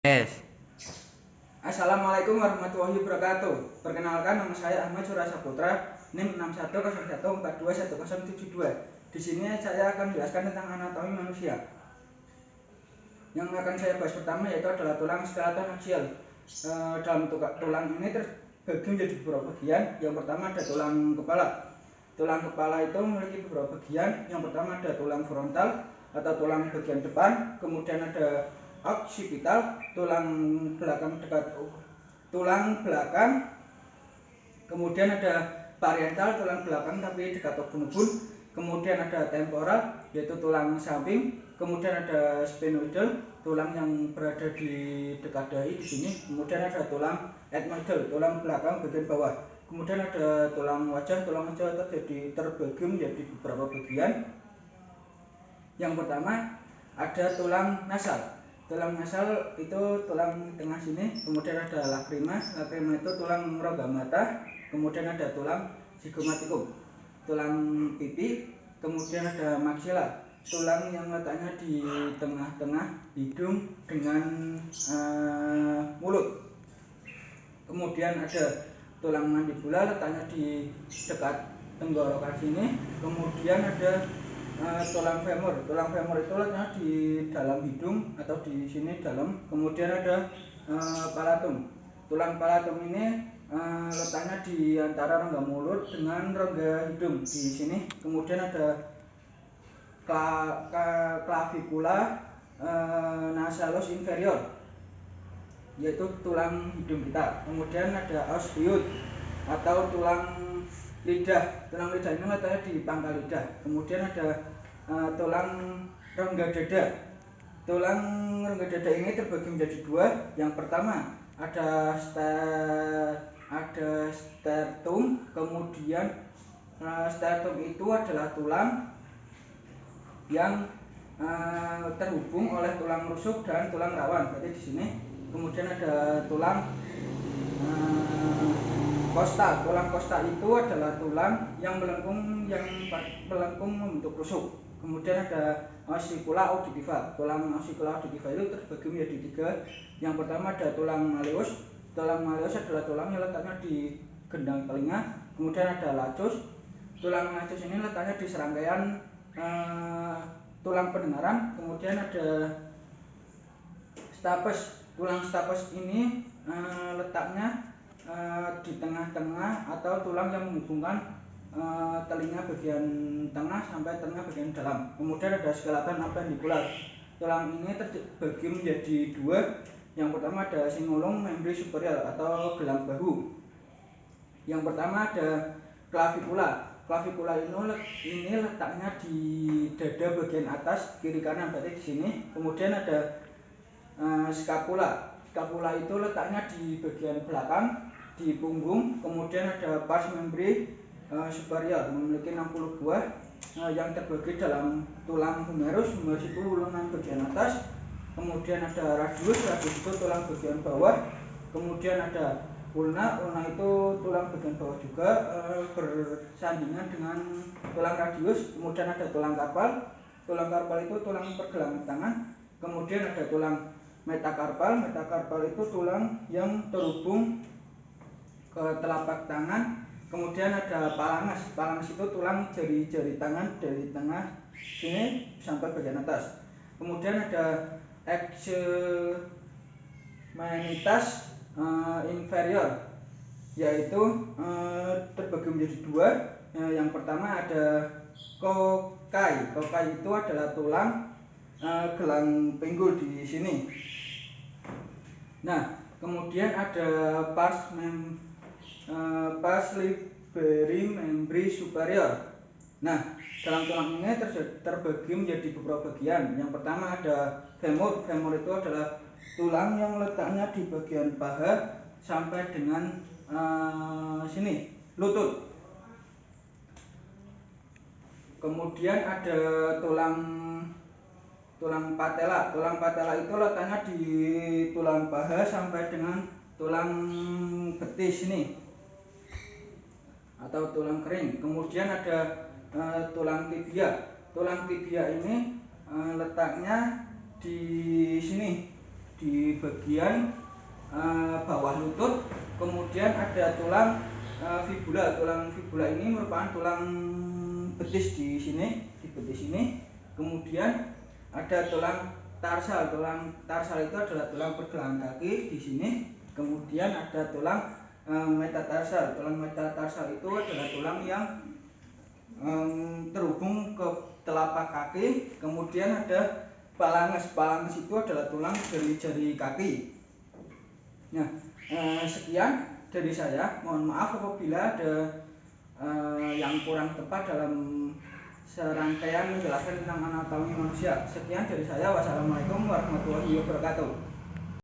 Yes. Assalamualaikum warahmatullahi wabarakatuh. Perkenalkan, nama saya Ahmad Surasa Putra, NIM 6101411072. Di sini saya akan menjelaskan tentang anatomi manusia. Yang akan saya bahas pertama yaitu adalah tulang skeleton aksial. Dalam tulang ini terbagi menjadi beberapa bagian. Yang pertama ada tulang kepala. Tulang kepala itu memiliki beberapa bagian. Yang pertama ada tulang frontal atau tulang bagian depan, kemudian ada occipital, tulang belakang kemudian ada parietal, tulang belakang tapi dekat ubun-ubun, kemudian ada temporal yaitu tulang samping, kemudian ada sphenoidal, tulang yang berada di dekat dahi di sini, kemudian ada tulang ethmoidal, tulang belakang bagian bawah. Kemudian ada tulang wajah terbagi menjadi beberapa bagian. Yang pertama ada tulang nasal. Tulang nasal itu tulang tengah sini, kemudian ada lakrima. Lakrima itu tulang rongga mata, kemudian ada tulang zigomatikum, tulang pipi, kemudian ada maxilla, tulang yang letaknya di tengah-tengah hidung dengan mulut. Kemudian ada tulang mandibula, letaknya di dekat tenggorokan sini. Kemudian ada tulang femur. Tulang femur itu letaknya di dalam hidung atau di sini dalam. Kemudian ada palatum. Tulang palatum ini letaknya di antara rongga mulut dengan rongga hidung di sini. Kemudian ada clavicula nasalus inferior, yaitu tulang hidung kita. Kemudian ada osteoid atau tulang lidah. Tulang lidah ini letaknya di pangkal lidah. Kemudian ada tulang rongga dada. Tulang rongga dada ini terbagi menjadi dua. Yang pertama ada stertum. Kemudian stertum itu adalah tulang yang terhubung oleh tulang rusuk dan tulang rawan. Berarti di sini. Kemudian ada tulang kosta. Tulang kosta itu adalah tulang yang melengkung membentuk rusuk. Kemudian ada ossicula auditiva. Tulang ossicula auditiva itu terbagi menjadi tiga. Yang pertama ada tulang malleus. Tulang malleus adalah tulang yang letaknya di gendang telinga. Kemudian ada lacus. Tulang lacus ini letaknya di serangkaian tulang pendengaran. Kemudian ada stapes. Tulang stapes ini letaknya di tengah-tengah atau tulang yang menghubungkan telinga bagian tengah sampai telinga bagian dalam. Kemudian ada skeleton appendicular. Tulang ini terbagi menjadi dua. Yang pertama ada cingulum membri superior atau gelang bahu. Yang pertama ada clavicula. Clavicula ini letaknya di dada bagian atas kiri kanan, berarti di sini. Kemudian ada scapula. Scapula itu letaknya di bagian belakang di punggung. Kemudian ada pars membri superior, memiliki 60 buah yang terbagi dalam tulang humerus. Humerus itu lengan bagian atas. Kemudian ada radius. Radius itu tulang bagian bawah. Kemudian ada ulna. Ulna itu tulang bagian bawah juga bersandingan dengan tulang radius. Kemudian ada tulang karpal. Tulang karpal itu tulang pergelangan tangan. Kemudian ada tulang metakarpal. Metakarpal itu tulang yang terhubung ke telapak tangan. Kemudian ada palanges. Palanges itu tulang jari-jari tangan dari tengah sini sampai bagian atas. Kemudian ada extremitas inferior, yaitu terbagi menjadi dua. Yang pertama ada kokai. Kokai itu adalah tulang gelang pinggul di sini. Nah, kemudian ada pars liberi membri superior. Nah, dalam tulang ini terbagi menjadi beberapa bagian. Yang pertama ada femur. Femur itu adalah tulang yang letaknya di bagian paha sampai dengan sini, lutut. Kemudian ada tulang patella. Tulang patella itu letaknya di tulang paha sampai dengan tulang betis ini atau tulang kering. Kemudian ada tulang tibia. Tulang tibia ini letaknya di sini. di bagian bawah lutut, kemudian ada tulang fibula. Tulang fibula ini merupakan tulang betis di sini, di betis ini. Kemudian ada tulang tarsal. Tulang tarsal itu adalah tulang pergelangan kaki di sini. Kemudian ada tulang metatarsal. Tulang metatarsal itu adalah tulang yang terhubung ke telapak kaki. Kemudian ada phalanges. Phalanges itu adalah tulang dari jari kaki. Nah, sekian dari saya. Mohon maaf apabila ada yang kurang tepat dalam serangkaian menjelaskan tentang anatomi manusia. Sekian dari saya. Wassalamualaikum warahmatullahi wabarakatuh.